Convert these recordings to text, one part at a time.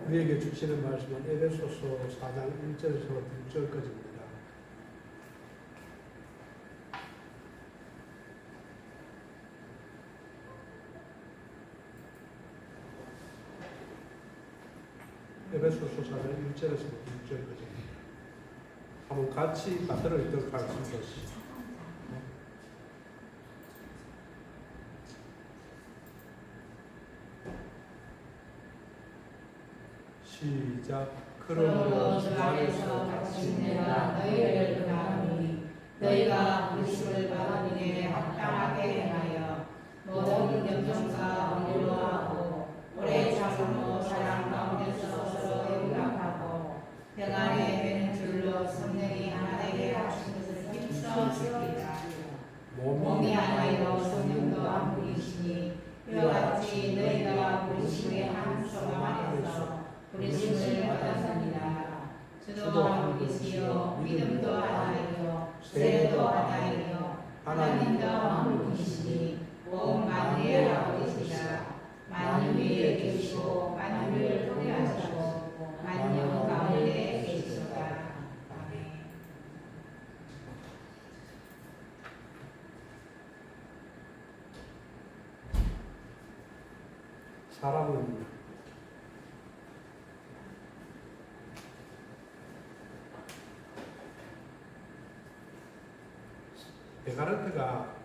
우리에게 주시는 말씀은 에베소서 4장 1절에서 6절까지입니다. 에베소서 4장 1절에서 6절까지입니다. 한번 같이 만들어 읽도록 하겠습니다. 시작. 그러므로 주 안에서 같이 내가 너희를 권하노니 너희가 그리스도를 받은 일에 합당하게 행하여 모든 겸손과 온유로 하고 오래 참음으로 사랑 가운데서 서로 용납하고 평안에 되는 줄로 성령이 하나 되게 하신 것을 힘써 지키라. 몸이 하나이요 성령도 한 분이시니 이와 같이 너희가 그리스도의 한 소망 안에서 그리스도를 받았습니다. 주도 한 분이시요 믿음도 하나이요 세례도 하나이요 하나님도 한 분이시니 온 만유의 아버지시라. 만유 위에 계시고 만유를 통해 하시고 만유 가운데 계시도다. 아멘. 사람은 데카르트가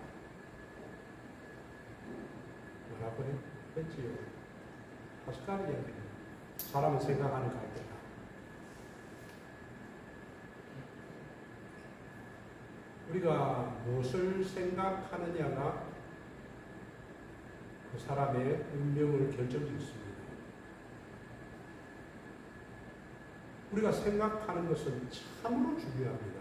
뭐라고 했지요? 파스칼이 얘기해요. 사람은 생각하는 갈대다. 우리가 무엇을 생각하느냐가 그 사람의 운명을 결정짓습니다. 우리가 생각하는 것은 참으로 중요합니다.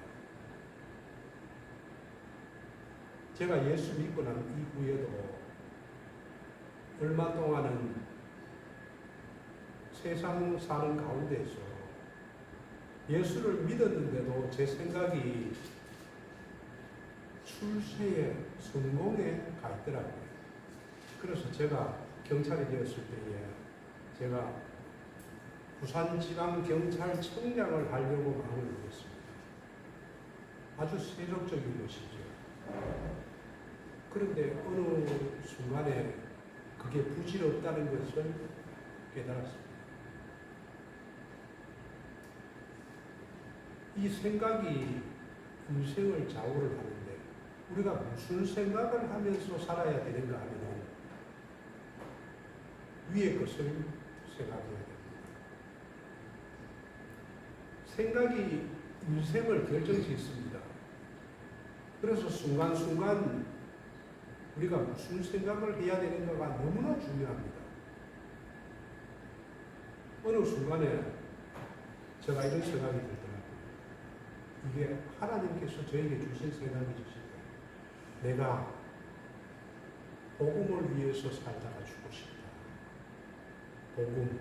제가 예수 믿고 난 이후에도 얼마 동안은 세상 사는 가운데서 예수를 믿었는데도 제 생각이 출세에 성공에 가 있더라고요. 그래서 제가 경찰이 되었을 때에 제가 부산지방경찰청장을 하려고 마음을 먹었습니다. 아주 세속적인 것이죠. 그런데 어느 순간에 그게 부질없다는 것을 깨달았습니다. 이 생각이 인생을 좌우를 하는데 우리가 무슨 생각을 하면서 살아야 되는가 하면 위의 것을 생각해야 됩니다. 생각이 인생을 결정짓습니다. 그래서 순간순간 우리가 무슨 생각을 해야 되는가가 너무나 중요합니다. 어느 순간에 제가 이런 생각이 들더라고요. 이게 하나님께서 저에게 주신 생각이시죠. 내가 복음을 위해서 살다가 죽고 싶다. 복음,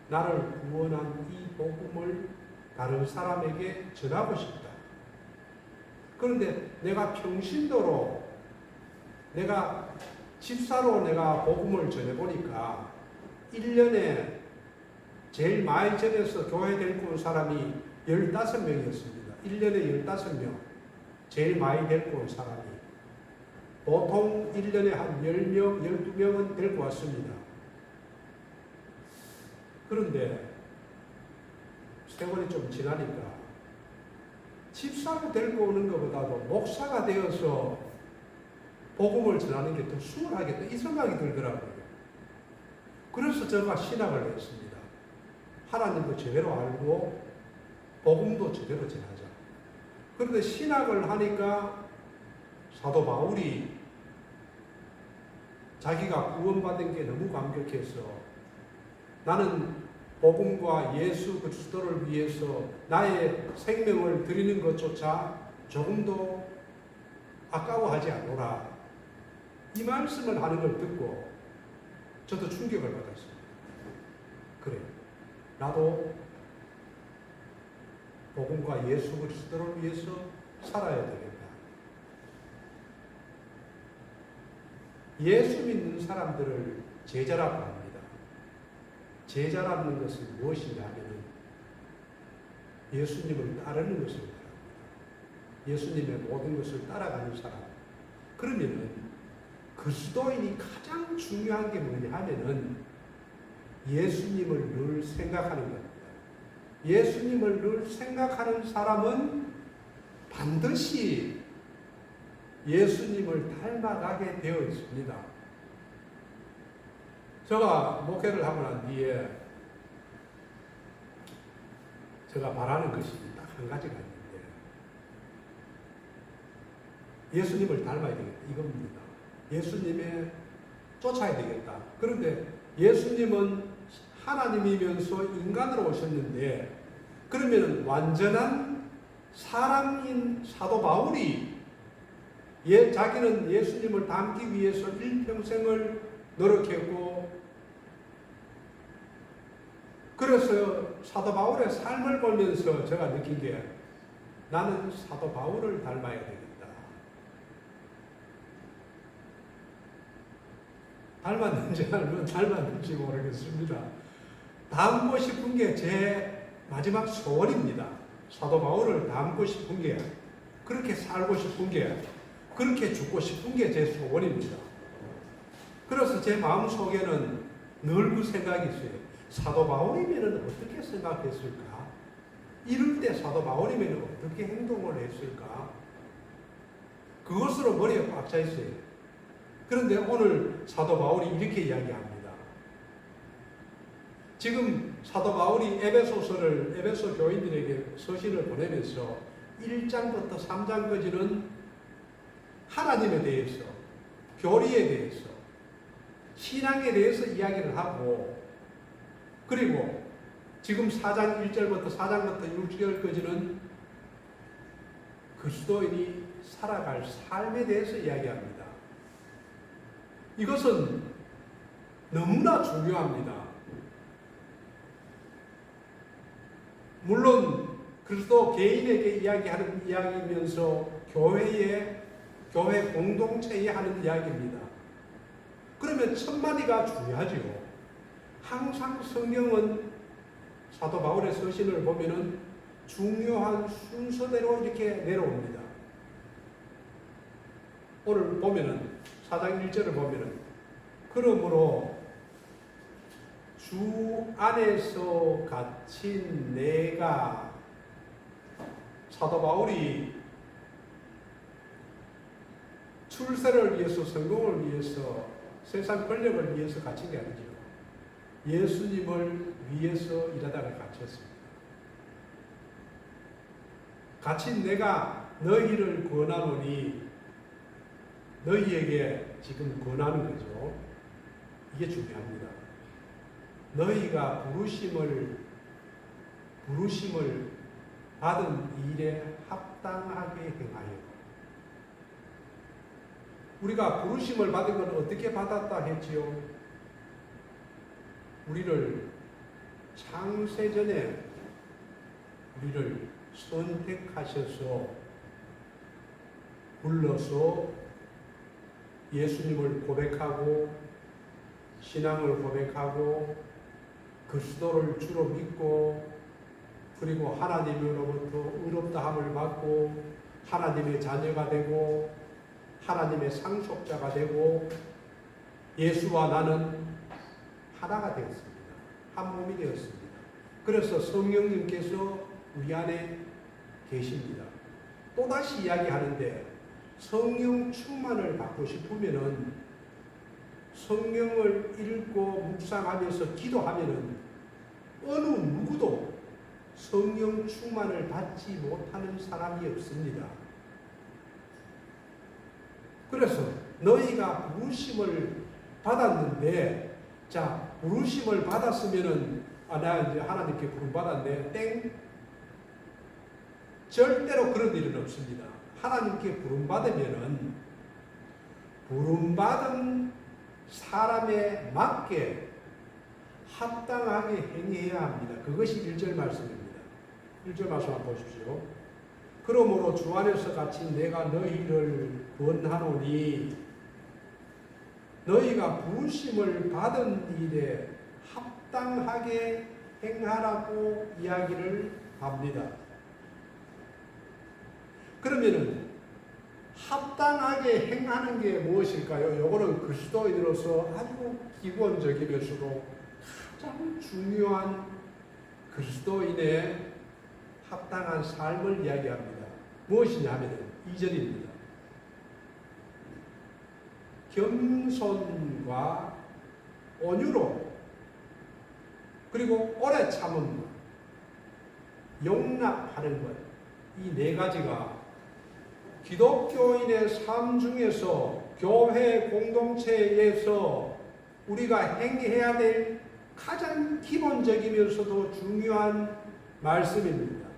나를 구원한 이 복음을 다른 사람에게 전하고 싶다. 그런데 내가 평신도로 내가 집사로 내가 복음을 전해보니까 1년에 제일 많이 전해서 교회 데리고 온 사람이 15명이었습니다. 1년에 15명. 제일 많이 데리고 온 사람이. 보통 1년에 한 10명, 12명은 데리고 왔습니다. 그런데 세월이 좀 지나니까 집사로 데리고 오는 것보다도 목사가 되어서 복음을 전하는 게 더 수월하겠다 이 생각이 들더라고요. 그래서 제가 신학을 했습니다. 하나님도 제대로 알고 복음도 제대로 전하자. 그런데 신학을 하니까 사도 바울이 자기가 구원받은 게 너무 감격해서 나는 복음과 예수 그리스도를 위해서 나의 생명을 드리는 것조차 조금도 아까워하지 않노라. 이 말씀을 하는 걸 듣고 저도 충격을 받았습니다. 그래, 나도 복음과 예수 그리스도를 위해서 살아야 되겠다. 예수 믿는 사람들을 제자라고 합니다. 제자라는 것은 무엇인가 하면은 예수님을 따르는 것을 말합니다. 예수님의 모든 것을 따라가는 사람. 그러면은 그리스도인이 가장 중요한 게 뭐냐 하면은 예수님을 늘 생각하는 겁니다. 예수님을 늘 생각하는 사람은 반드시 예수님을 닮아가게 되어 있습니다. 제가 목회를 하고 난 뒤에 제가 바라는 것이 딱 한 가지가 있는데 예수님을 닮아야 되겠다 이겁니다. 예수님에 쫓아야 되겠다. 그런데 예수님은 하나님이면서 인간으로 오셨는데 그러면 완전한 사람인 사도 바울이 자기는 예수님을 닮기 위해서 일평생을 노력했고 그래서 사도 바울의 삶을 보면서 제가 느낀 게 나는 사도 바울을 닮아야 되겠다. 닮았는지 안 닮았는지 모르겠습니다. 닮고 싶은 게 제 마지막 소원입니다. 사도 바울을 닮고 싶은 게, 그렇게 살고 싶은 게, 그렇게 죽고 싶은 게 제 소원입니다. 그래서 제 마음속에는 늘 그 생각이 있어요. 사도 바울이면 어떻게 생각했을까? 이럴 때 사도 바울이면 어떻게 행동을 했을까? 그것으로 머리에 꽉 차 있어요. 그런데 오늘 사도 바울이 이렇게 이야기합니다. 지금 사도 바울이 에베소 교인들에게 서신을 보내면서 1장부터 3장까지는 하나님에 대해서, 교리에 대해서, 신앙에 대해서 이야기를 하고 그리고 지금 4장 1절부터 4장부터 6절까지는 그리스도인이 살아갈 삶에 대해서 이야기합니다. 이것은 너무나 중요합니다. 물론 그리스도 개인에게 이야기하는 이야기이면서 교회 공동체에 하는 이야기입니다. 그러면 첫 마디가 중요하죠. 항상 성경은 사도 바울의 서신을 보면은 중요한 순서대로 이렇게 내려옵니다. 오늘 보면은 4장 1절을 보면은 그러므로 주 안에서 갇힌 내가 사도 바울이 출세를 위해서 성공을 위해서 세상 권력을 위해서 갇힌 게 아니죠. 예수님을 위해서 일하다가 갇혔습니다. 갇힌 내가 너희를 권하노니 너희에게 지금 권하는 거죠. 이게 중요합니다. 너희가 부르심을 받은 일에 합당하게 행하여. 우리가 부르심을 받은 건 어떻게 받았다 했지요? 우리를 창세전에 우리를 선택하셔서 불러서 예수님을 고백하고 신앙을 고백하고 그리스도를 주로 믿고 그리고 하나님으로부터 의롭다함을 받고 하나님의 자녀가 되고 하나님의 상속자가 되고 예수와 나는 하나가 되었습니다. 한 몸이 되었습니다. 그래서 성령님께서 우리 안에 계십니다. 또다시 이야기하는데 성령 충만을 받고 싶으면은 성령을 읽고 묵상하면서 기도하면은 어느 누구도 성령 충만을 받지 못하는 사람이 없습니다. 그래서 너희가 부르심을 받았는데 자 부르심을 받았으면은 나 이제 하나님께 부름 받았네 땡 절대로 그런 일은 없습니다. 하나님께 부름 받으면은 부름 받은 사람에 맞게 합당하게 행해야 합니다. 그것이 1절 말씀입니다. 1절 말씀 한번 보십시오. 그러므로 주 안에서 갇힌 내가 너희를 권하노니 너희가 부르심을 받은 일에 합당하게 행하라고 이야기를 합니다. 그러면은 합당하게 행하는 게 무엇일까요? 요거는 그리스도인으로서 아주 기본적이면서도 가장 중요한 그리스도인의 합당한 삶을 이야기합니다. 무엇이냐면 2절입니다. 겸손과 온유로 그리고 오래 참음 용납하는 것, 이 네 가지가 기독교인의 삶 중에서 교회 공동체에서 우리가 행해야 될 가장 기본적이면서도 중요한 말씀입니다.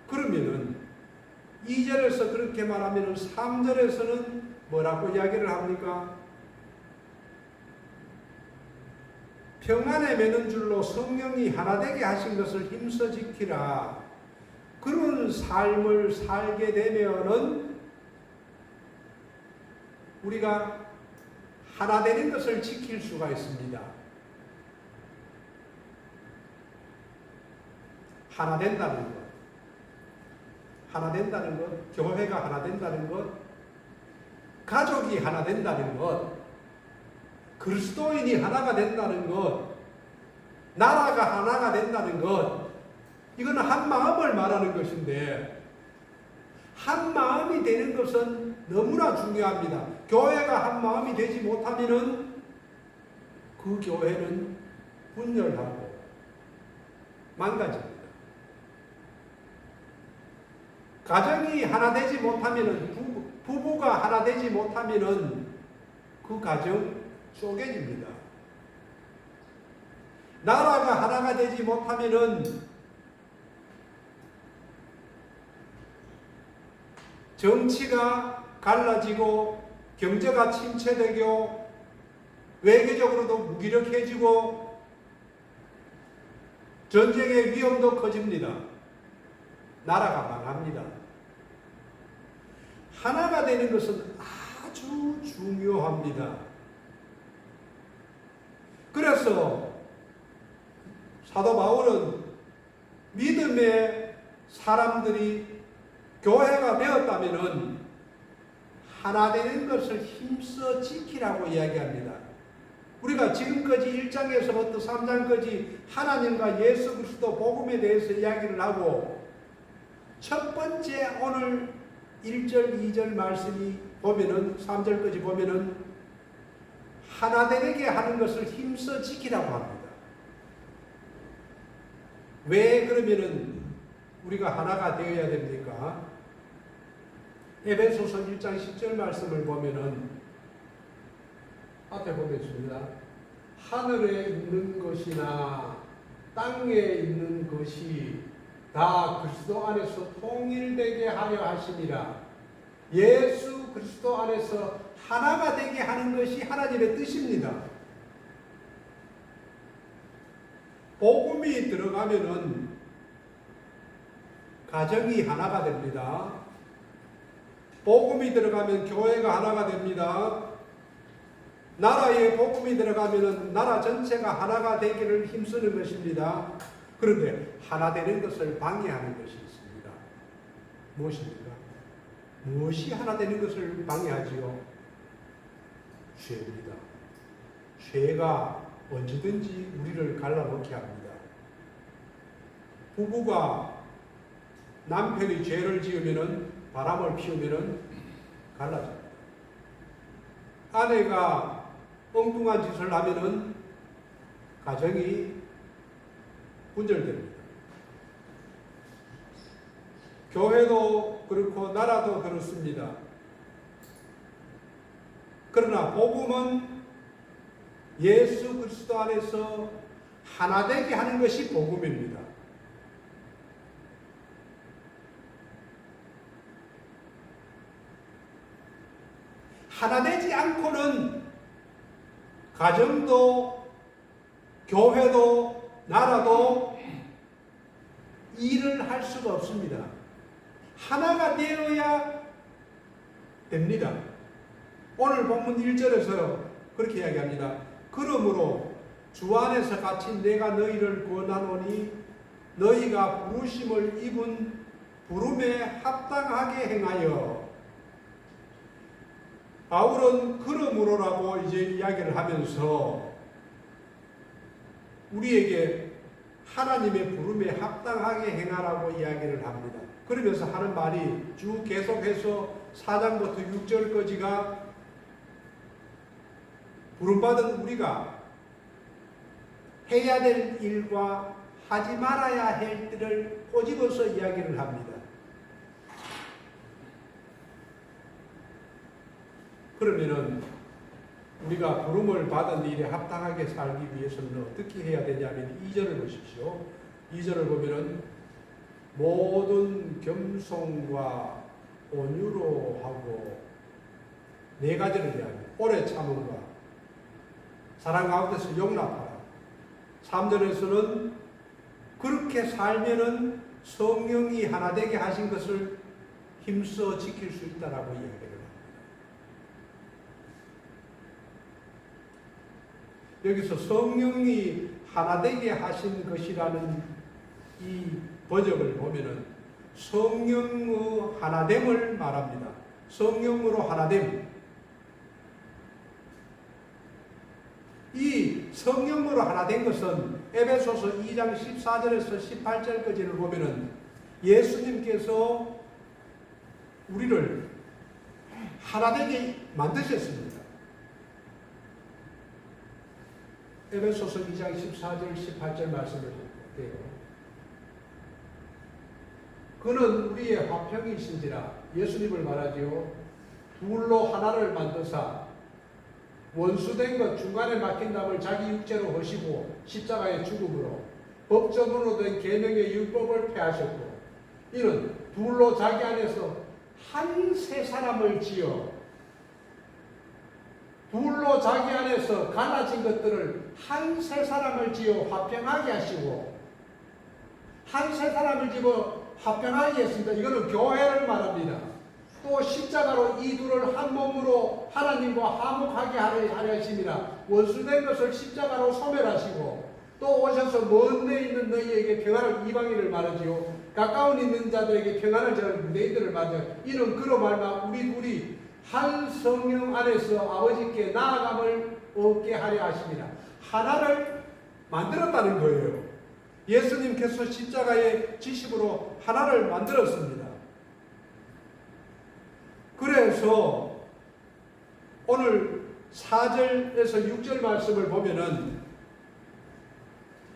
그러면은 2절에서 그렇게 말하면 3절에서는 뭐라고 이야기를 합니까? 평안에 매는 줄로 성령이 하나 되게 하신 것을 힘써 지키라. 그런 삶을 살게 되면은 우리가 하나 되는 것을 지킬 수가 있습니다. 하나 된다는 것, 하나 된다는 것, 교회가 하나 된다는 것, 가족이 하나 된다는 것, 그리스도인이 하나가 된다는 것, 나라가 하나가 된다는 것, 이거는 한 마음을 말하는 것인데 한 마음이 되는 것은 너무나 중요합니다. 교회가 한 마음이 되지 못하면은 그 교회는 분열하고 망가집니다. 가정이 하나 되지 못하면은 부부가 하나 되지 못하면은 그 가정 쪼개집니다. 나라가 하나가 되지 못하면은 정치가 갈라지고 경제가 침체되고 외교적으로도 무기력해지고 전쟁의 위험도 커집니다. 나라가 망합니다. 하나가 되는 것은 아주 중요합니다. 그래서 사도 바울은 믿음의 사람들이 교회가 되었다면은 하나 되는 것을 힘써 지키라고 이야기합니다. 우리가 지금까지 1장에서부터 3장까지 하나님과 예수 그리스도 복음에 대해서 이야기를 하고 첫 번째 오늘 1절, 2절 말씀이 보면은 3절까지 보면은 하나 되게 하는 것을 힘써 지키라고 합니다. 왜 그러면은 우리가 하나가 되어야 됩니까? 에베소서 1장 10절 말씀을 보면은 앞에 보겠습니다. 하늘에 있는 것이나 땅에 있는 것이 다 그리스도 안에서 통일되게 하려 하심이라. 예수 그리스도 안에서 하나가 되게 하는 것이 하나님의 뜻입니다. 복음이 들어가면은 가정이 하나가 됩니다. 복음이 들어가면 교회가 하나가 됩니다. 나라에 복음이 들어가면 나라 전체가 하나가 되기를 힘쓰는 것입니다. 그런데 하나 되는 것을 방해하는 것이 있습니다. 무엇입니까? 무엇이 하나 되는 것을 방해하지요? 죄입니다. 죄가 언제든지 우리를 갈라놓게 합니다. 부부가 남편이 죄를 지으면은 바람을 피우면은 갈라집니다. 아내가 엉뚱한 짓을 하면은 가정이 분절됩니다. 교회도 그렇고 나라도 그렇습니다. 그러나 복음은 예수 그리스도 안에서 하나 되게 하는 것이 복음입니다. 하나 되지 않고는 가정도 교회도 나라도 일을 할 수가 없습니다. 하나가 되어야 됩니다. 오늘 본문 1절에서 그렇게 이야기합니다. 그러므로 주 안에서 같이 내가 너희를 권하노니 너희가 부르심을 입은 부름에 합당하게 행하여. 바울은 그러므로라고 이제 이야기를 하면서 우리에게 하나님의 부름에 합당하게 행하라고 이야기를 합니다. 그러면서 하는 말이 쭉 계속해서 4장부터 6절까지가 부름받은 우리가 해야 될 일과 하지 말아야 할 일을 꼬집어서 이야기를 합니다. 그러면은 우리가 부름을 받은 일에 합당하게 살기 위해서는 어떻게 해야 되냐면 2절을 보십시오. 2절을 보면은 모든 겸손과 온유로 하고 네 가지를 이야기합니다. 오래 참음과 사랑 가운데서 용납하라. 3절에서는 그렇게 살면은 성령이 하나 되게 하신 것을 힘써 지킬 수 있다라고 이야기를 합니다. 여기서 성령이 하나 되게 하신 것이라는 이 번역을 보면은 성령의 하나됨을 말합니다. 성령으로 하나됨. 이 성령으로 하나된 것은 에베소서 2장 14절에서 18절까지를 보면은 예수님께서 우리를 하나되게 만드셨습니다. 에베소서 2장 14절 18절 말씀을 볼게요. 그는 우리의 화평이신지라. 예수님을 말하지요. 둘로 하나를 만드사 원수된 것 중간에 막힌 담을 자기 육체로 허시고 십자가의 죽음으로 법적으로 된 계명의 율법을 폐하셨고 이는 둘로 자기 안에서 한 세 사람을 지어 둘로 자기 안에서 갈라진 것들을 한 세 사람을 지어 화평하게 하시고 한 세 사람을 지어 화평하게 했습니다. 이거는 교회를 말합니다. 또 십자가로 이 둘을 한 몸으로 하나님과 화목하게 하려 하십니다. 원수된 것을 십자가로 소멸하시고 또 오셔서 먼 데 있는 너희에게 평안을 이방인을 말하지요. 가까운 있는 자들에게 평안을 전하는 유대인들을 말하지요. 이는 그로 말미암아 우리 둘이 한 성령 안에서 아버지께 나아감을 얻게 하려 하십니다. 하나를 만들었다는 거예요. 예수님께서 십자가의 지식으로 하나를 만들었습니다. 그래서 오늘 4절에서 6절 말씀을 보면은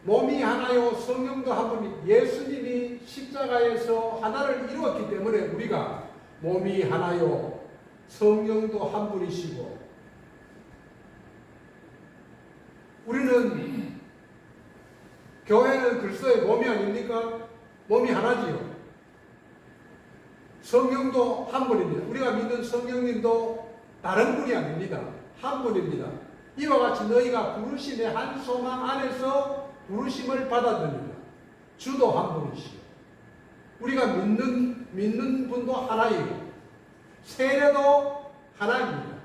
몸이 하나요 성령도 한 분이 예수님이 십자가에서 하나를 이루었기 때문에 우리가 몸이 하나요 성령도 한 분이시고 우리는 교회는 그리스도의 몸이 아닙니까? 몸이 하나지요. 성령도 한 분입니다. 우리가 믿는 성령님도 다른 분이 아닙니다. 한 분입니다. 이와 같이 너희가 부르심의 한 소망 안에서 부르심을 받았느니라. 주도 한 분이시요. 우리가 믿는 분도 하나이고 세례도 하나입니다.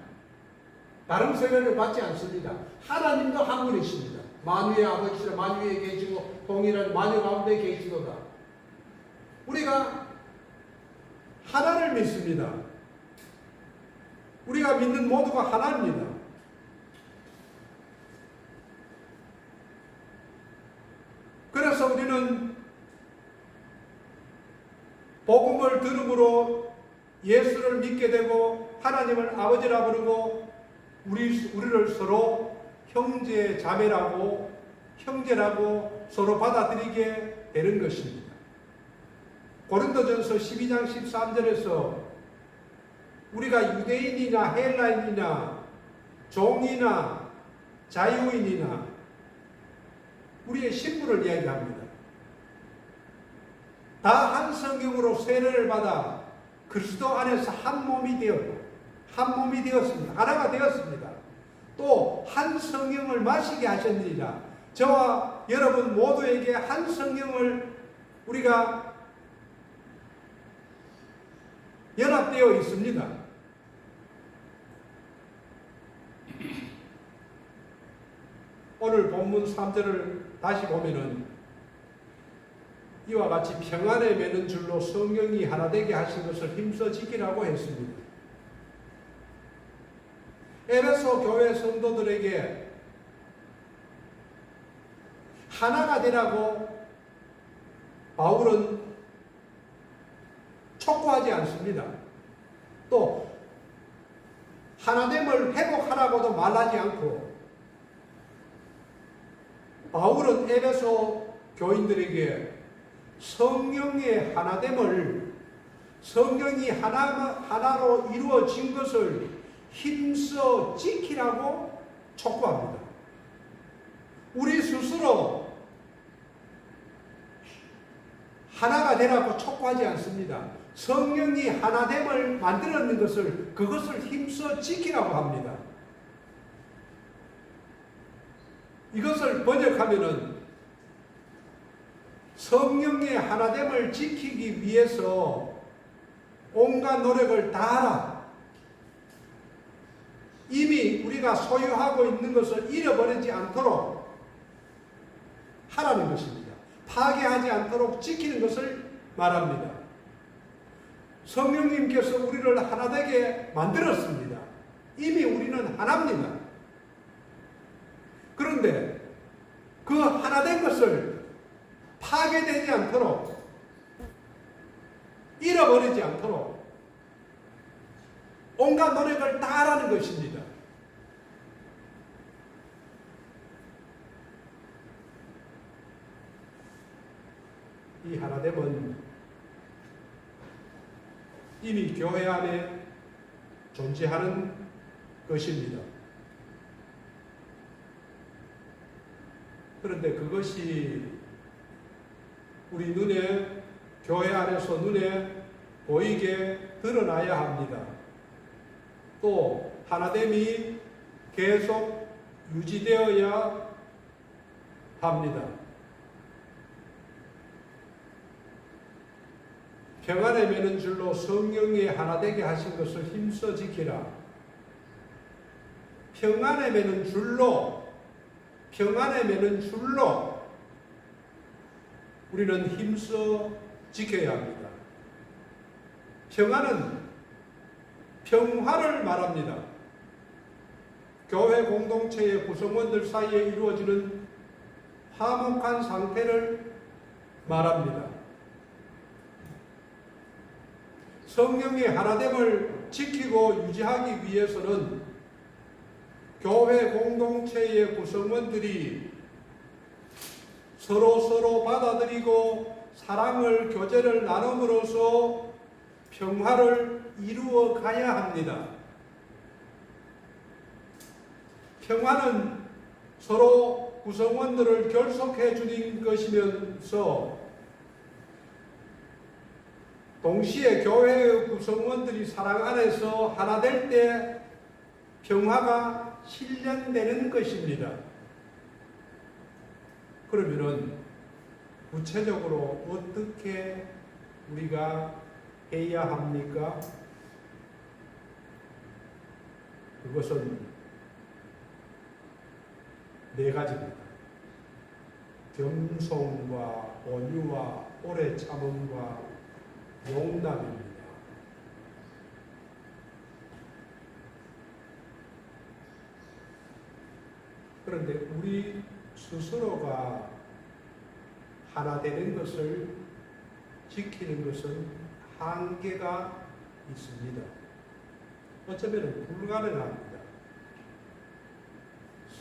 다른 세례를 받지 않습니다. 하나님도 한 분이십니다. 만유의 아버지시라 만유에 계시고 동일한 만유 가운데 계시도다. 우리가 하나를 믿습니다. 우리가 믿는 모두가 하나입니다. 그래서 우리는 복음을 들음으로 예수를 믿게 되고 하나님을 아버지라 부르고 우리를 서로 형제 자매라고 형제라고 서로 받아들이게 되는 것입니다. 고린도전서 12장 13절에서 우리가 유대인이나 헬라인이나 종이나 자유인이나 우리의 신분을 이야기합니다. 다 한 성경으로 세례를 받아 그리스도 안에서 한 몸이 되었습니다. 하나가 되었습니다. 또 한 성령을 마시게 하셨느니라. 저와 여러분 모두에게 한 성령을 우리가 연합되어 있습니다. 오늘 본문 3절을 다시 보면은 이와 같이 평안에 매는 줄로 성령이 하나 되게 하신 것을 힘써 지키라고 했습니다. 에베소 교회 성도들에게 하나가 되라고 바울은 촉구하지 않습니다. 또 하나됨을 회복하라고도 말하지 않고 바울은 에베소 교인들에게 성령의 하나됨을 성령이 하나로 이루어진 것을 힘써 지키라고 촉구합니다. 우리 스스로 하나가 되라고 촉구하지 않습니다. 성령이 하나됨을 만들었는 것을 그것을 힘써 지키라고 합니다. 이것을 번역하면은 성령의 하나됨을 지키기 위해서 온갖 노력을 다하라. 이미 우리가 소유하고 있는 것을 잃어버리지 않도록 하라는 것입니다. 파괴하지 않도록 지키는 것을 말합니다. 성령님께서 우리를 하나되게 만들었습니다. 이미 우리는 하나입니다. 그런데 그 하나된 것을 파괴되지 않도록 잃어버리지 않도록 온갖 노력을 다하라는 것입니다. 이 하나됨은 이미 교회 안에 존재하는 것입니다. 그런데 그것이 우리 눈에, 교회 안에서 눈에 보이게 드러나야 합니다. 또 하나됨이 계속 유지되어야 합니다. 평안에 매는 줄로 성령이 하나 되게 하신 것을 힘써 지키라. 평안에 매는 줄로 우리는 힘써 지켜야 합니다. 평안은 평화를 말합니다. 교회 공동체의 구성원들 사이에 이루어지는 화목한 상태를 말합니다. 성령의 하나됨을 지키고 유지하기 위해서는 교회 공동체의 구성원들이 서로 받아들이고 사랑을 교제를 나눔으로써 평화를 이루어 가야 합니다. 평화는 서로 구성원들을 결속해 주는 것이면서 동시에 교회의 구성원들이 사랑 안에서 하나 될 때 평화가 실현되는 것입니다. 그러면은 구체적으로 어떻게 우리가 해야 합니까? 그것은 네 가지입니다. 겸손과 온유와 오래 참음과 용납입니다. 그런데 우리 스스로가 하나 되는 것을 지키는 것은 한계가 있습니다. 어쩌면 불가능합니다.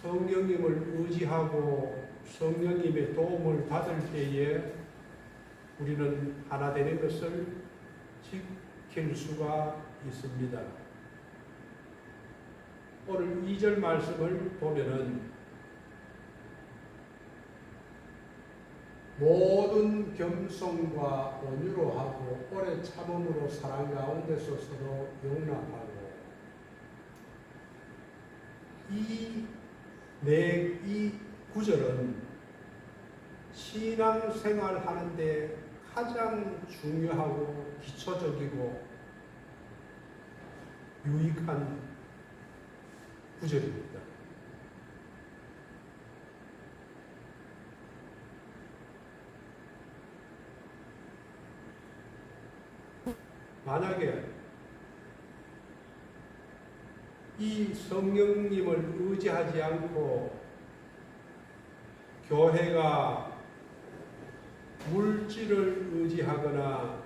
성령님을 의지하고 성령님의 도움을 받을 때에 우리는 하나 되는 것을 지킬 수가 있습니다. 오늘 2절 말씀을 보면은 모든 겸손과 온유로 하고 오래 참음으로 사랑 가운데서 서로 용납하고 이 구절은 신앙생활 하는데 가장 중요하고 기초적이고 유익한 구절입니다. 만약에 이 성령님을 의지하지 않고 교회가 물질을 의지하거나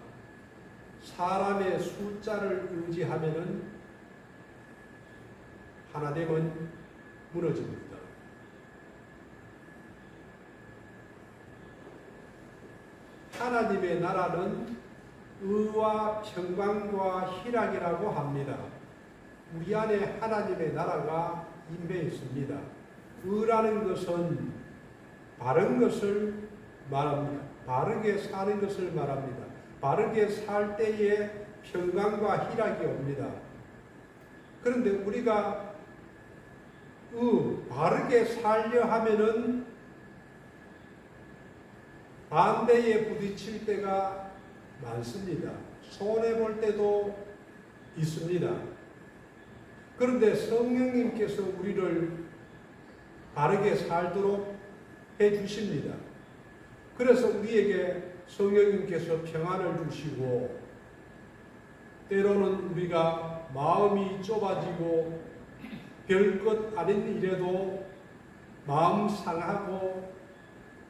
사람의 숫자를 의지하면은 하나됨은 무너집니다. 하나님의 나라는 의와 평강과 희락이라고 합니다. 우리 안에 하나님의 나라가 임해 있습니다. 의라는 것은 바른 것을 말합니다. 바르게 사는 것을 말합니다. 바르게 살 때에 평강과 희락이 옵니다. 그런데 우리가 바르게 살려 하면은 반대에 부딪힐 때가 많습니다. 손해볼 때도 있습니다. 그런데 성령님께서 우리를 바르게 살도록 해주십니다. 그래서 우리에게 성령님께서 평안을 주시고, 때로는 우리가 마음이 좁아지고 별것 아닌 일에도 마음 상하고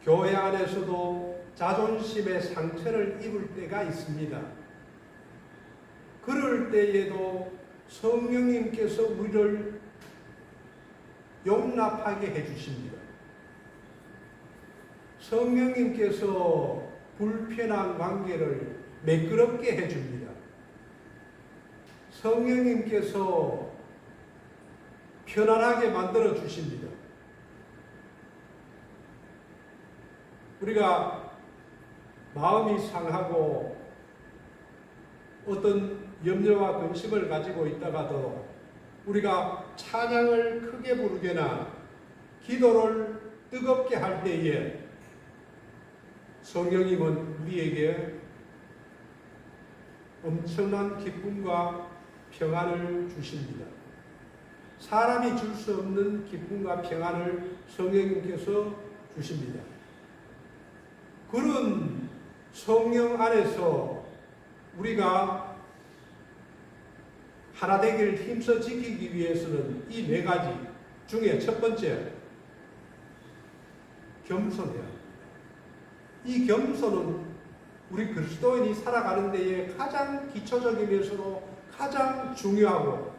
교회 안에서도 자존심의 상처를 입을 때가 있습니다. 그럴 때에도 성령님께서 우리를 용납하게 해주십니다. 성령님께서 불편한 관계를 매끄럽게 해줍니다. 성령님께서 편안하게 만들어 주십니다. 우리가 마음이 상하고 어떤 염려와 근심을 가지고 있다가도 우리가 찬양을 크게 부르거나 기도를 뜨겁게 할 때에 성령님은 우리에게 엄청난 기쁨과 평안을 주십니다. 사람이 줄 수 없는 기쁨과 평안을 성령님께서 주십니다. 그런 성령 안에서 우리가 하나 되기를 힘써 지키기 위해서는 이 네 가지 중에 첫 번째, 겸손해야 합니다. 이 겸손은 우리 그리스도인이 살아가는 데에 가장 기초적이면서도 가장 중요하고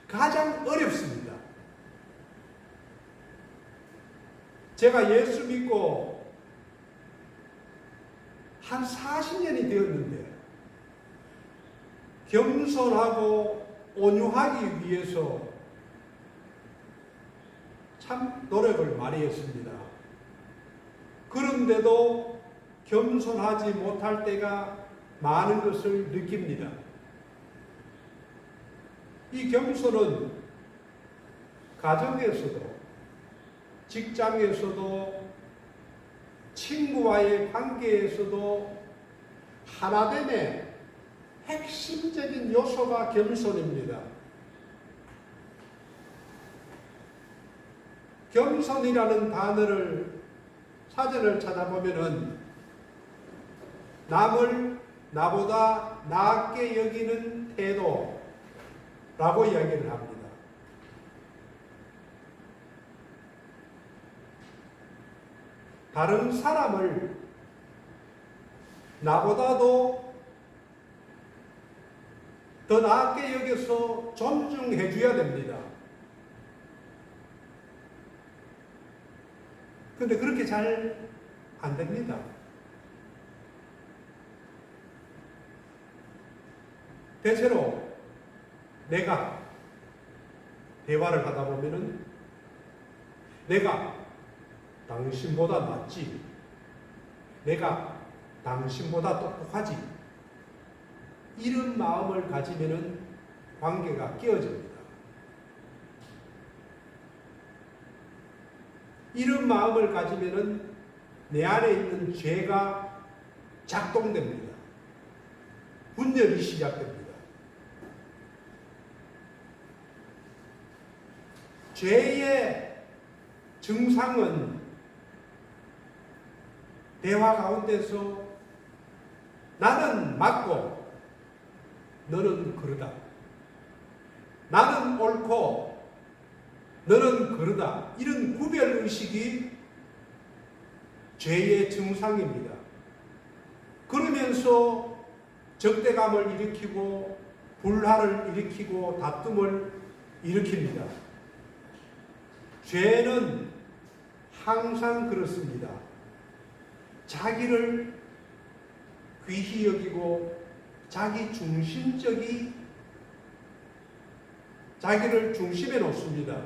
가장 어렵습니다. 제가 예수 믿고 한 40년이 되었는데 겸손하고 온유하기 위해서 참 노력을 많이 했습니다. 그런데도 겸손하지 못할 때가 많은 것을 느낍니다. 이 겸손은 가정에서도 직장에서도 친구와의 관계에서도 하나됨의 핵심적인 요소가 겸손입니다. 겸손이라는 단어를 사전을 찾아보면은 남을 나보다 낫게 여기는 태도라고 이야기를 합니다. 다른 사람을 나보다도 더 낫게 여겨서 존중해 줘야 됩니다. 그런데 그렇게 잘 안 됩니다. 대체로 내가 대화를 하다 보면은 내가 당신보다 낫지, 내가 당신보다 똑똑하지, 이런 마음을 가지면은 관계가 깨어집니다. 이런 마음을 가지면은 내 안에 있는 죄가 작동됩니다. 분열이 시작됩니다. 죄의 증상은 대화 가운데서 나는 맞고 너는 그러다. 나는 옳고 너는 그러다. 이런 구별의식이 죄의 증상입니다. 그러면서 적대감을 일으키고 불화를 일으키고 다툼을 일으킵니다. 죄는 항상 그렇습니다. 자기를 귀히 여기고 자기를 중심에 놓습니다.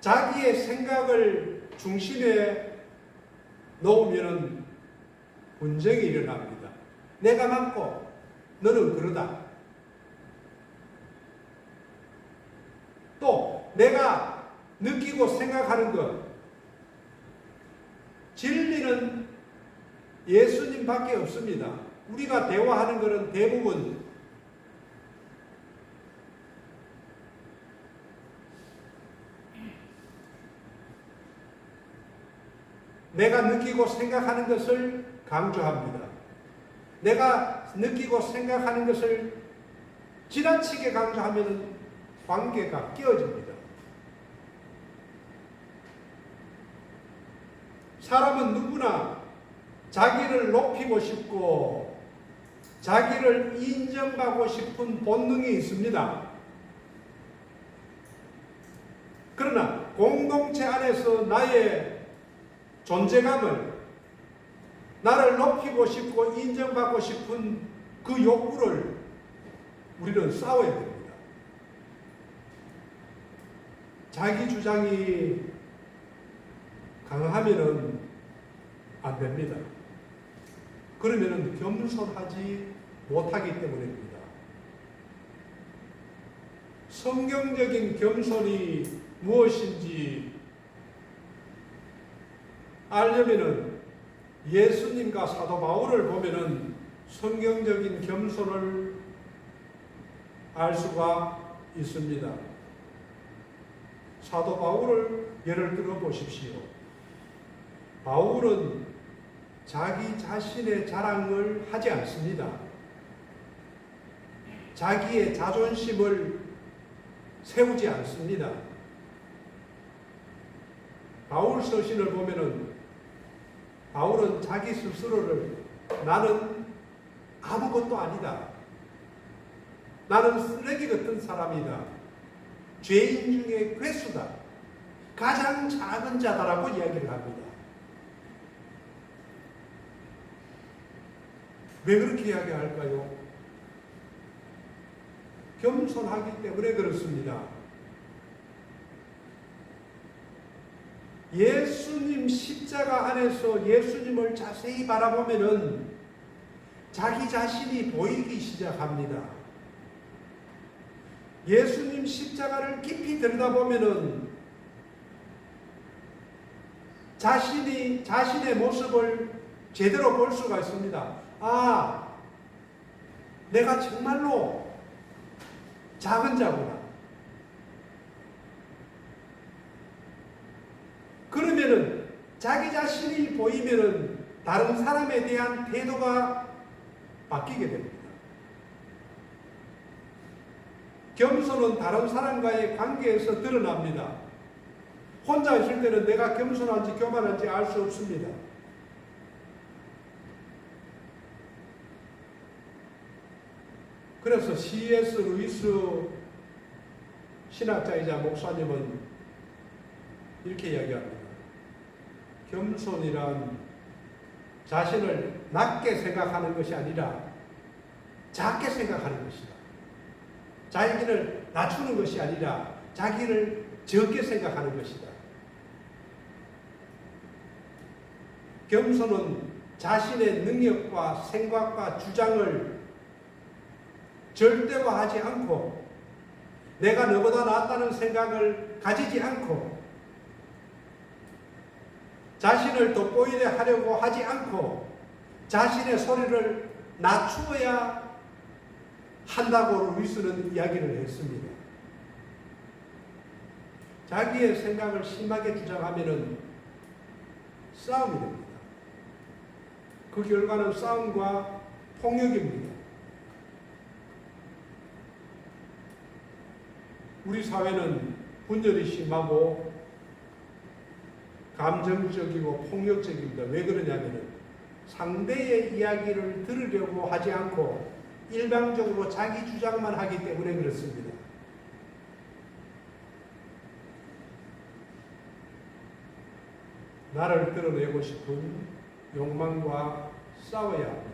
자기의 생각을 중심에 놓으면 분쟁이 일어납니다. 내가 맞고 너는 그러다. 또 내가 느끼고 생각하는 것, 진리는 예수님밖에 없습니다. 우리가 대화하는 것은 대부분 내가 느끼고 생각하는 것을 강조합니다. 내가 느끼고 생각하는 것을 지나치게 강조하면 관계가 깨어집니다. 사람은 누구나 자기를 높이고 싶고 자기를 인정받고 싶은 본능이 있습니다. 그러나 공동체 안에서 나의 존재감을, 나를 높이고 싶고 인정받고 싶은 그 욕구를 우리는 싸워야 됩니다. 자기 주장이 강하면은 안 됩니다. 그러면은 겸손하지 못하기 때문입니다. 성경적인 겸손이 무엇인지 알려면은 예수님과 사도 바울을 보면은 성경적인 겸손을 알 수가 있습니다. 사도 바울을 예를 들어 보십시오. 바울은 자기 자신의 자랑을 하지 않습니다. 자기의 자존심을 세우지 않습니다. 바울 서신을 보면은 바울은 자기 스스로를 나는 아무것도 아니다. 나는 쓰레기 같은 사람이다. 죄인 중에 괴수다. 가장 작은 자다라고 이야기를 합니다. 왜 그렇게 이야기할까요? 겸손하기 때문에 그렇습니다. 예수님 십자가 안에서 예수님을 자세히 바라보면은 자기 자신이 보이기 시작합니다. 예수님 십자가를 깊이 들여다보면은 자신의 모습을 제대로 볼 수가 있습니다. 아, 내가 정말로 작은 자구나. 그러면은 자기 자신이 보이면은 다른 사람에 대한 태도가 바뀌게 됩니다. 겸손은 다른 사람과의 관계에서 드러납니다. 혼자 있을 때는 내가 겸손한지 교만한지 알 수 없습니다. 그래서 C.S. 루이스 신학자이자 목사님은 이렇게 이야기합니다. 겸손이란 자신을 낮게 생각하는 것이 아니라 작게 생각하는 것이다. 자기를 낮추는 것이 아니라 자기를 적게 생각하는 것이다. 겸손은 자신의 능력과 생각과 주장을 절대화하지 않고 내가 너보다 낫다는 생각을 가지지 않고 자신을 돋보이게 하려고 하지 않고 자신의 소리를 낮추어야 한다고 루이스는 이야기를 했습니다. 자기의 생각을 심하게 주장하면은 싸움이 됩니다. 그 결과는 싸움과 폭력입니다. 우리 사회는 분열이 심하고 감정적이고 폭력적입니다. 왜 그러냐면은 상대의 이야기를 들으려고 하지 않고 일방적으로 자기 주장만 하기 때문에 그렇습니다. 나를 드러내고 싶은 욕망과 싸워야 합니다.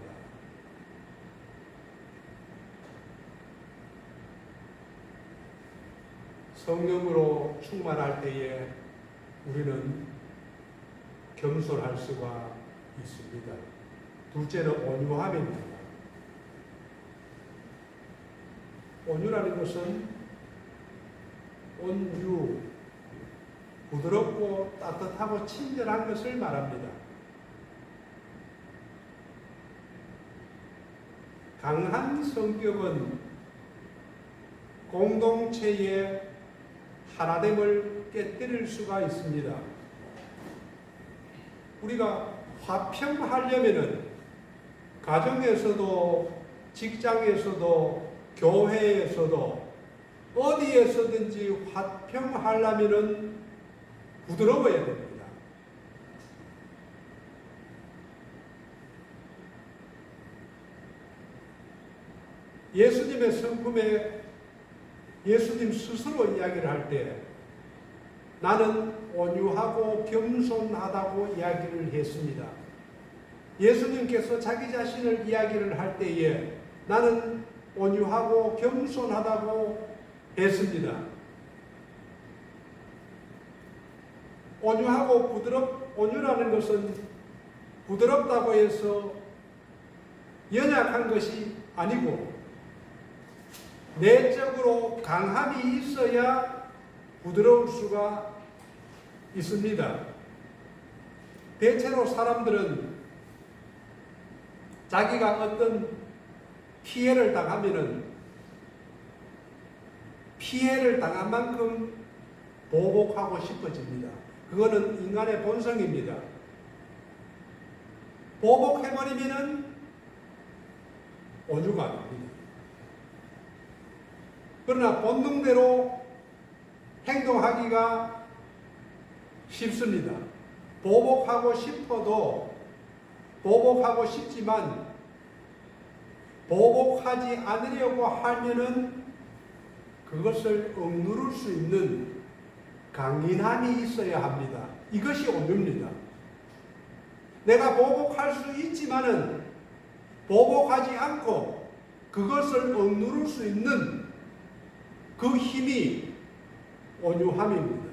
성령으로 충만할 때에 우리는 겸손할 수가 있습니다. 둘째는 온유함입니다. 온유라는 것은 온유, 부드럽고 따뜻하고 친절한 것을 말합니다. 강한 성격은 공동체의 하나됨을 깨뜨릴 수가 있습니다. 우리가 화평하려면은 가정에서도 직장에서도 교회에서도 어디에서든지 화평하려면은 부드러워야 됩니다. 예수님의 성품에 예수님 스스로 이야기를 할 때 나는 온유하고 겸손하다고 이야기를 했습니다. 예수님께서 자기 자신을 이야기를 할 때에 나는 온유하고 겸손하다고 했습니다. 온유라는 것은 부드럽다고 해서 연약한 것이 아니고 내적으로 강함이 있어야 부드러울 수가 있습니다. 대체로 사람들은 자기가 어떤 피해를 당하면은 피해를 당한 만큼 보복하고 싶어집니다. 그거는 인간의 본성입니다. 보복해버리면은 온유가 안 됩니다. 그러나 본능대로 행동하기가 쉽습니다. 보복하고 싶어도 보복하고 싶지만 보복하지 않으려고 하면은 그것을 억누를 수 있는 강인함이 있어야 합니다. 이것이 온유입니다. 내가 보복할 수 있지만은 보복하지 않고 그것을 억누를 수 있는 그 힘이 온유함입니다.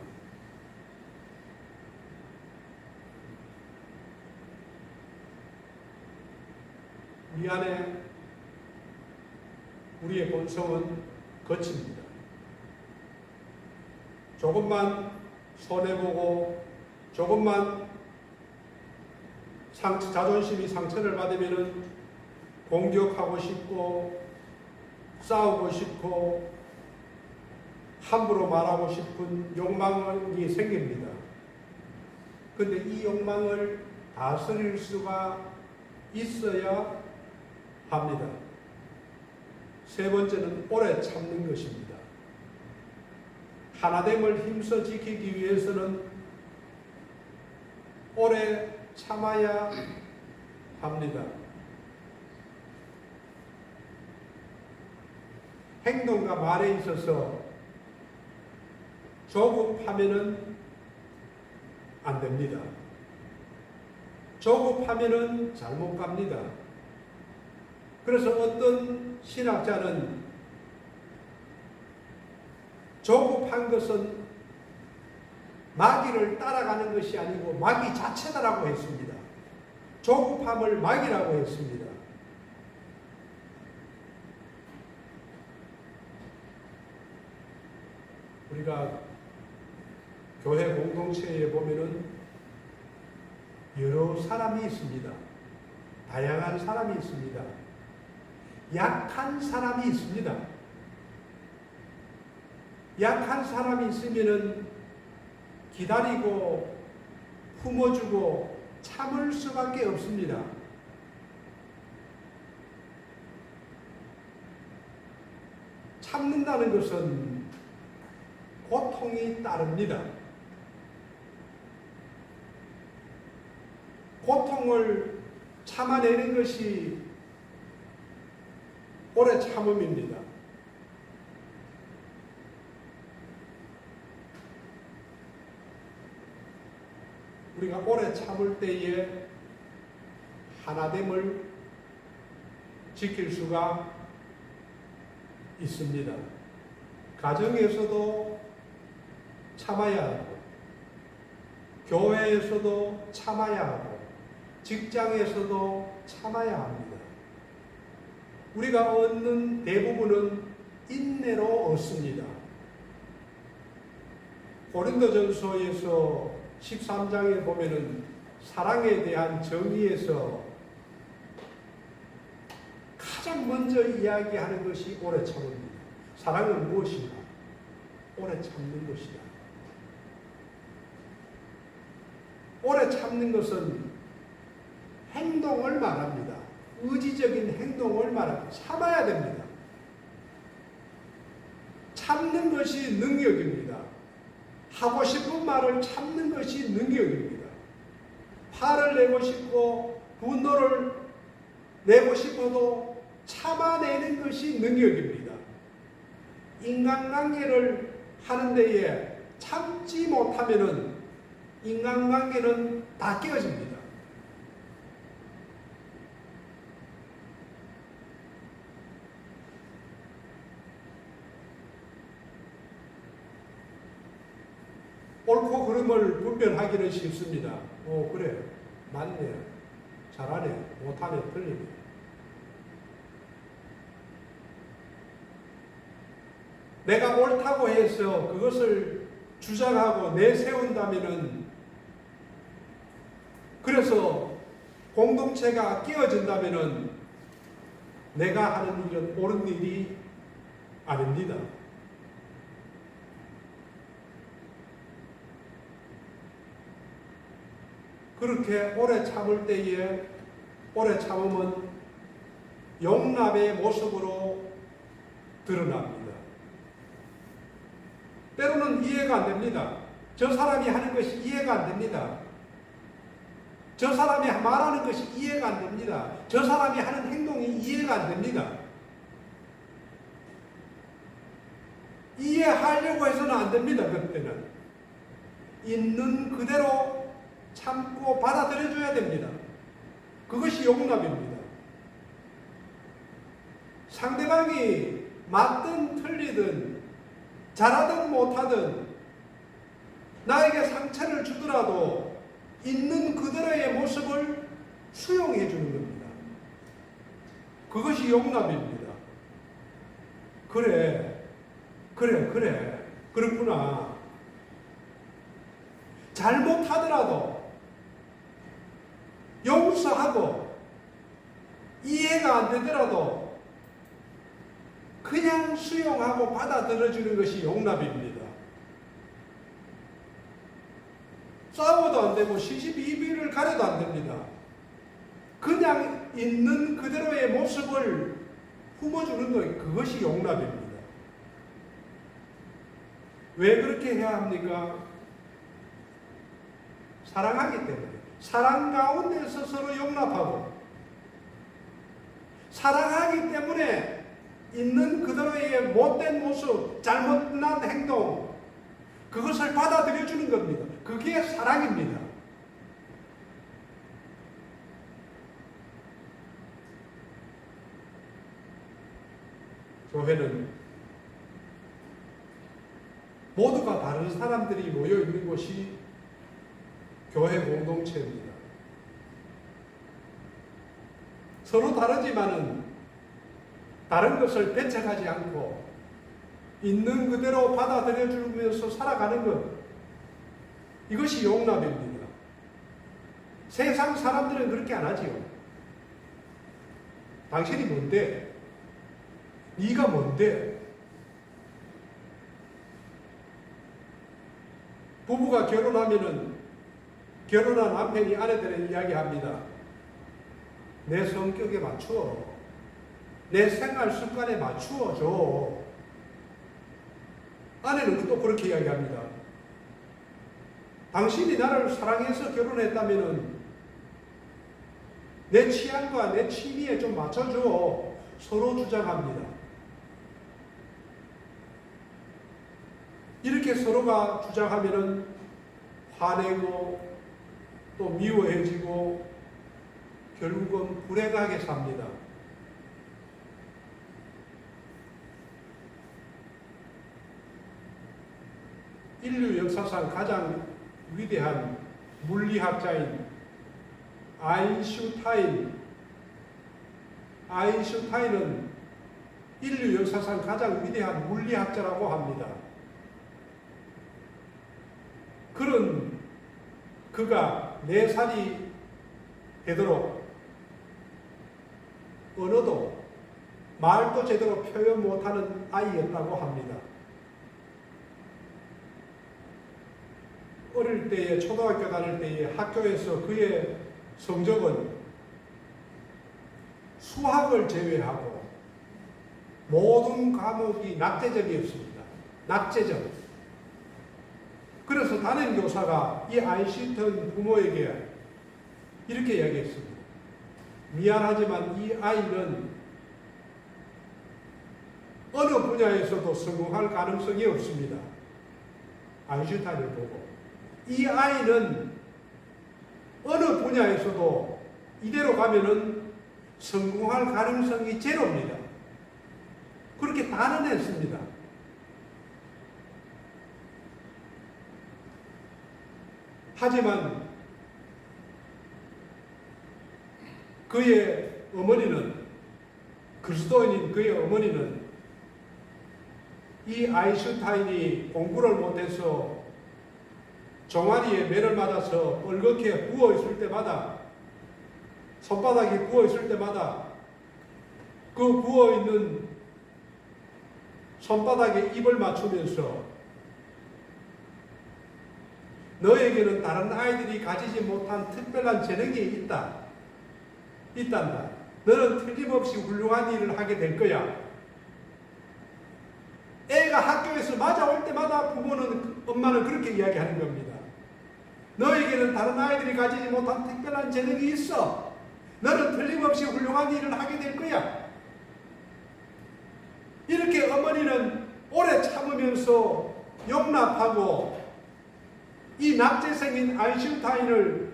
이 안에 우리의 본성은 거칩니다. 조금만 손해보고 조금만 자존심이 상처를 받으면 공격하고 싶고 싸우고 싶고 함부로 말하고 싶은 욕망이 생깁니다. 그런데 이 욕망을 다스릴 수가 있어야 합니다. 세 번째는 오래 참는 것입니다. 하나됨을 힘써 지키기 위해서는 오래 참아야 합니다. 행동과 말에 있어서 조급하면은 안 됩니다. 조급하면은 잘못 갑니다. 그래서 어떤 신학자는 조급한 것은 마귀를 따라가는 것이 아니고 마귀 자체다라고 했습니다. 조급함을 마귀라고 했습니다. 우리가 교회 공동체에 보면은 여러 사람이 있습니다. 다양한 사람이 있습니다. 약한 사람이 있습니다. 약한 사람이 있으면은 기다리고 품어주고 참을 수밖에 없습니다. 참는다는 것은 고통이 따릅니다. 고통을 참아내는 것이 오래 참음입니다. 우리가 오래 참을 때에 하나됨을 지킬 수가 있습니다. 가정에서도 참아야 하고, 교회에서도 참아야 하고, 직장에서도 참아야 합니다. 우리가 얻는 대부분은 인내로 얻습니다. 고린도전서에서 13장에 보면은 사랑에 대한 정의에서 가장 먼저 이야기하는 것이 오래 참음입니다. 사랑은 무엇인가? 오래 참는 것이다. 오래 참는 것은 행동을 말합니다. 의지적인 행동을 말합니다. 참아야 됩니다. 참는 것이 능력입니다. 하고 싶은 말을 참는 것이 능력입니다. 화를 내고 싶고 분노를 내고 싶어도 참아내는 것이 능력입니다. 인간관계를 하는 데에 참지 못하면은 인간관계는 다 깨어집니다. 옳고 그름을 분별하기는 쉽습니다. 그래, 맞네, 잘하네, 못하네, 틀리네. 내가 옳다고 해서 그것을 주장하고 내세운다면은, 그래서 공동체가 깨어진다면은 내가 하는 일은 옳은 일이 아닙니다. 그렇게 오래 참을 때에 오래 참음은 용납의 모습으로 드러납니다. 때로는 이해가 안 됩니다. 저 사람이 하는 것이 이해가 안 됩니다. 저 사람이 말하는 것이 이해가 안 됩니다. 저 사람이 하는 행동이 이해가 안 됩니다. 이해하려고 해서는 안 됩니다. 그때는 있는 그대로 참고 받아들여줘야 됩니다. 그것이 용납입니다. 상대방이 맞든 틀리든 잘하든 못하든 나에게 상처를 주더라도 있는 그대로의 모습을 수용해 주는 겁니다. 그것이 용납입니다. 그래, 그렇구나. 잘못하더라도 용서하고 이해가 안 되더라도 그냥 수용하고 받아들여주는 것이 용납입니다. 싸워도 안 되고 시시비비를 가려도 안 됩니다. 그냥 있는 그대로의 모습을 품어주는 것, 그것이 용납입니다. 왜 그렇게 해야 합니까? 사랑하기 때문에. 사랑 가운데서 서로 용납하고, 사랑하기 때문에 있는 그대로의 못된 모습, 잘못난 행동, 그것을 받아들여주는 겁니다. 그게 사랑입니다. 교회는 모두가 다른 사람들이 모여 있는 곳이 교회 공동체입니다. 서로 다르지만은 다른 것을 배척하지 않고 있는 그대로 받아들여주면서 살아가는 것, 이것이 용납입니다. 세상 사람들은 그렇게 안 하지요. 당신이 뭔데? 네가 뭔데? 부부가 결혼하면은 결혼한 남편이 아내들에게 이야기합니다. 내 성격에 맞추어, 내 생활 습관에 맞추어 줘. 아내는 또 그렇게 이야기합니다. 당신이 나를 사랑해서 결혼했다면은 내 취향과 내 취미에 좀 맞춰줘. 서로 주장합니다. 이렇게 서로가 주장하면은 화내고 또 미워해지고 결국은 불행하게 삽니다. 인류 역사상 가장 위대한 물리학자인 아인슈타인은 인류 역사상 가장 위대한 물리학자라고 합니다. 그가 4살이 되도록 언어도 말도 제대로 표현 못하는 아이였다고 합니다. 어릴 때에 초등학교 다닐 때에 학교에서 그의 성적은 수학을 제외하고 모든 과목이 낙제점이었습니다. 낙제점. 그래서 담임 교사가 이 아인슈타인 부모에게 이렇게 이야기했습니다. 미안하지만 이 아이는 어느 분야에서도 성공할 가능성이 없습니다. 아인슈타인을 보고 이 아이는 어느 분야에서도 이대로 가면은 성공할 가능성이 제로입니다. 그렇게 단언했습니다. 하지만 그의 어머니는, 그리스도인인 그의 어머니는 이 아인슈타인이 공부를 못해서 종아리에 매를 맞아서 뻘겋게 부어있을 때마다, 손바닥이 부어있을 때마다 그 부어있는 손바닥에 입을 맞추면서 너에게는 다른 아이들이 가지지 못한 특별한 재능이 있단다. 너는 틀림없이 훌륭한 일을 하게 될 거야. 애가 학교에서 맞아올 때마다 엄마는 그렇게 이야기하는 겁니다. 너에게는 다른 아이들이 가지지 못한 특별한 재능이 있어. 너는 틀림없이 훌륭한 일을 하게 될 거야. 이렇게 어머니는 오래 참으면서 용납하고 이 낙제생인 아인슈타인을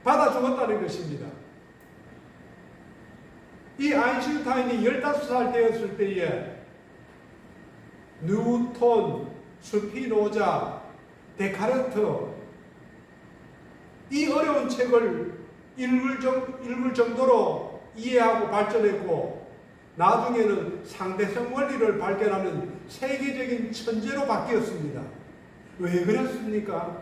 받아주었다는 것입니다. 이 아인슈타인이 15살 되었을 때에 뉴턴, 스피노자, 데카르트 이 어려운 책을 읽을 정도로 이해하고 발전했고 나중에는 상대성 원리를 발견하는 세계적인 천재로 바뀌었습니다. 왜 그랬습니까?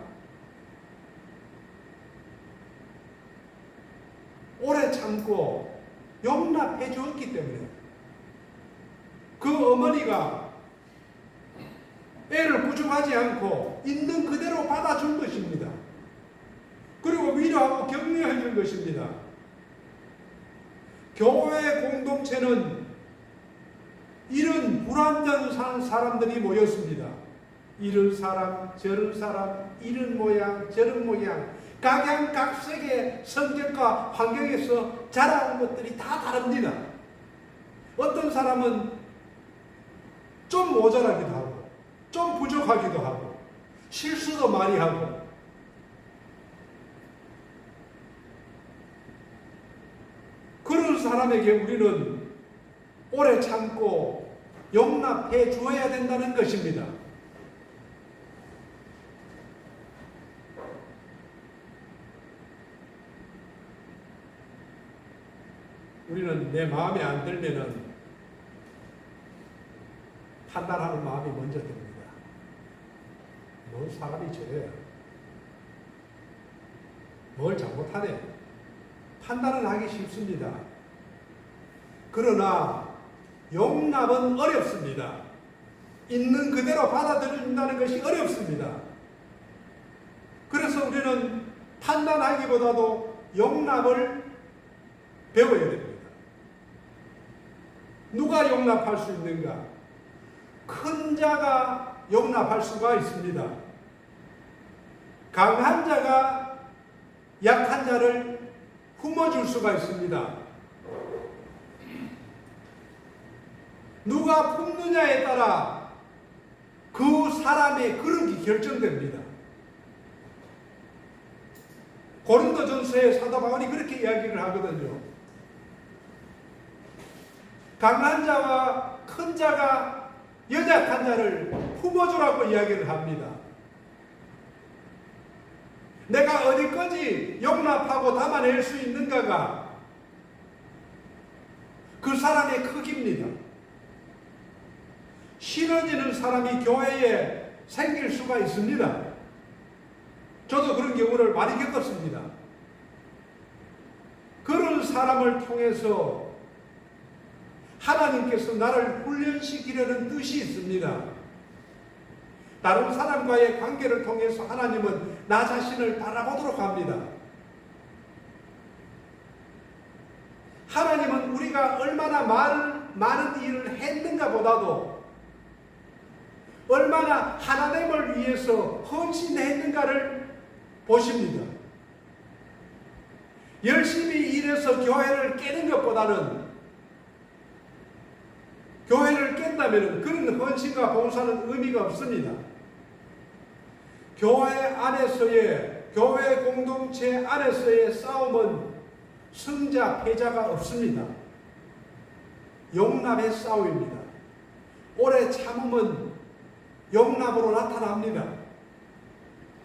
오래 참고 용납해 주었기 때문에 그 어머니가 애를 부정하지 않고 있는 그대로 받아준 것입니다. 그리고 위로하고 격려해 준 것입니다. 교회 공동체는 이런 불완전한 사람들이 모였습니다. 이런 사람, 저런 사람, 이런 모양, 저런 모양, 각양각색의 성격과 환경에서 자라온 것들이 다 다릅니다. 어떤 사람은 좀 모자라기도 하고, 좀 부족하기도 하고, 실수도 많이 하고, 그런 사람에게 우리는 오래 참고 용납해 주어야 된다는 것입니다. 우리는 내 마음에 안 들면은 판단하는 마음이 먼저 듭니다. 뭘 사람이 저래요? 뭘 잘못하네? 판단을 하기 쉽습니다. 그러나 용납은 어렵습니다. 있는 그대로 받아들인다는 것이 어렵습니다. 그래서 우리는 판단하기보다도 용납을 배워야 됩니다. 누가 용납할 수 있는가? 큰 자가 용납할 수가 있습니다. 강한 자가 약한 자를 품어줄 수가 있습니다. 누가 품느냐에 따라 그 사람의 그릇이 결정됩니다. 고린도전서에 사도 바울이 그렇게 이야기를 하거든요. 강한 자와 큰 자가 연약한 자를 품어주라고 이야기를 합니다. 내가 어디까지 용납하고 담아낼 수 있는가가 그 사람의 크기입니다. 싫어지는 사람이 교회에 생길 수가 있습니다. 저도 그런 경우를 많이 겪었습니다. 그런 사람을 통해서 하나님께서 나를 훈련시키려는 뜻이 있습니다. 다른 사람과의 관계를 통해서 하나님은 나 자신을 따라보도록 합니다. 하나님은 우리가 얼마나 많은 일을 했는가 보다도 얼마나 하나님을 위해서 헌신했는가를 보십니다. 열심히 일해서 교회를 깨는 것보다는 교회를 깬다면 그런 헌신과 봉사는 의미가 없습니다. 교회 안에서의, 교회 공동체 안에서의 싸움은 승자, 패자가 없습니다. 용납의 싸움입니다. 오래 참음은 용납으로 나타납니다.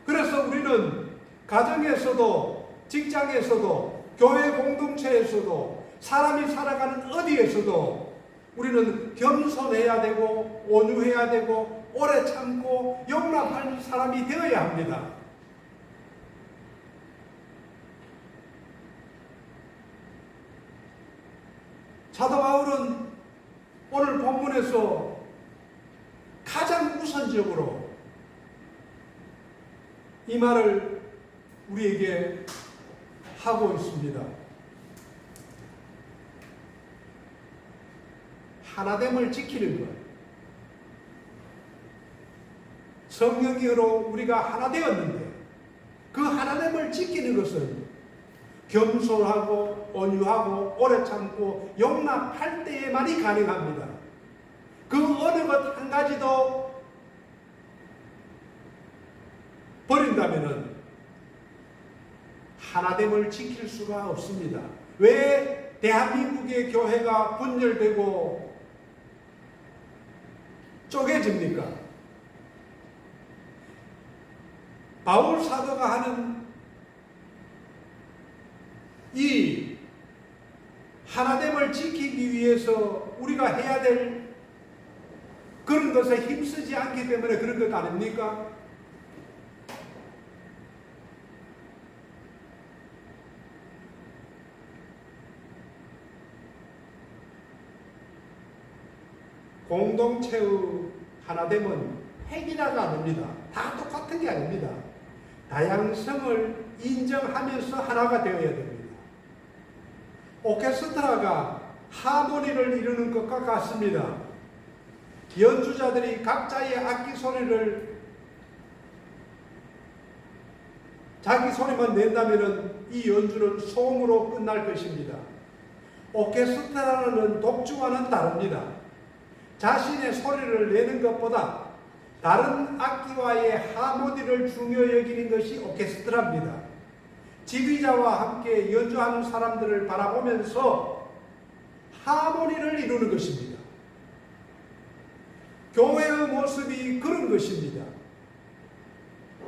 그래서 우리는 가정에서도, 직장에서도, 교회 공동체에서도, 사람이 살아가는 어디에서도 우리는 겸손해야 되고, 온유해야 되고, 오래 참고 용납할 사람이 되어야 합니다. 사도 바울은 오늘 본문에서 가장 우선적으로 이 말을 우리에게 하고 있습니다. 하나됨을 지키는 것. 성령으로 우리가 하나 되었는데 그 하나됨을 지키는 것은 겸손하고 온유하고 오래 참고 용납할 때에만이 가능합니다. 그 어느 것 한 가지도 버린다면 하나됨을 지킬 수가 없습니다. 왜 대한민국의 교회가 분열되고 쪼개집니까? 바울 사도가 하는 이 하나됨을 지키기 위해서 우리가 해야 될 그런 것에 힘쓰지 않기 때문에 그런 것 아닙니까? 공동체의 하나됨은 획일화가 아닙니다. 다 똑같은 게 아닙니다. 다양성을 인정하면서 하나가 되어야 됩니다. 오케스트라가 하모니를 이루는 것과 같습니다. 연주자들이 각자의 악기 소리를 자기 소리만 낸다면 이 연주는 소음으로 끝날 것입니다. 오케스트라는 독주와는 다릅니다. 자신의 소리를 내는 것보다 다른 악기와의 하모니를 중요 여기는 것이 오케스트라입니다. 지휘자와 함께 연주하는 사람들을 바라보면서 하모니를 이루는 것입니다. 교회의 모습이 그런 것입니다.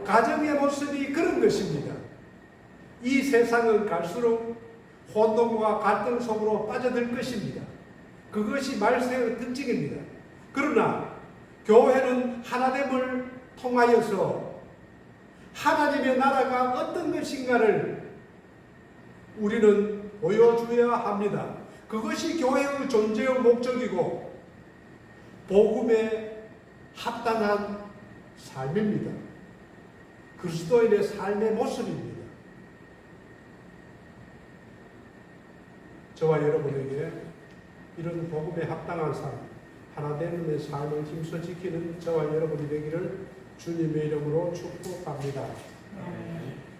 가정의 모습이 그런 것입니다. 이 세상은 갈수록 혼동과 갈등 속으로 빠져들 것입니다. 그것이 말세의 특징입니다. 그러나 교회는 하나됨을 통하여서 하나님의 나라가 어떤 것인가를 우리는 보여줘야 합니다. 그것이 교회의 존재의 목적이고 복음에 합당한 삶입니다. 그리스도인의 삶의 모습입니다. 저와 여러분에게 이런 복음에 합당한 삶, 하나됨의 삶을 힘써 지키는 저와 여러분이 되기를 주님의 이름으로 축복합니다. 아멘.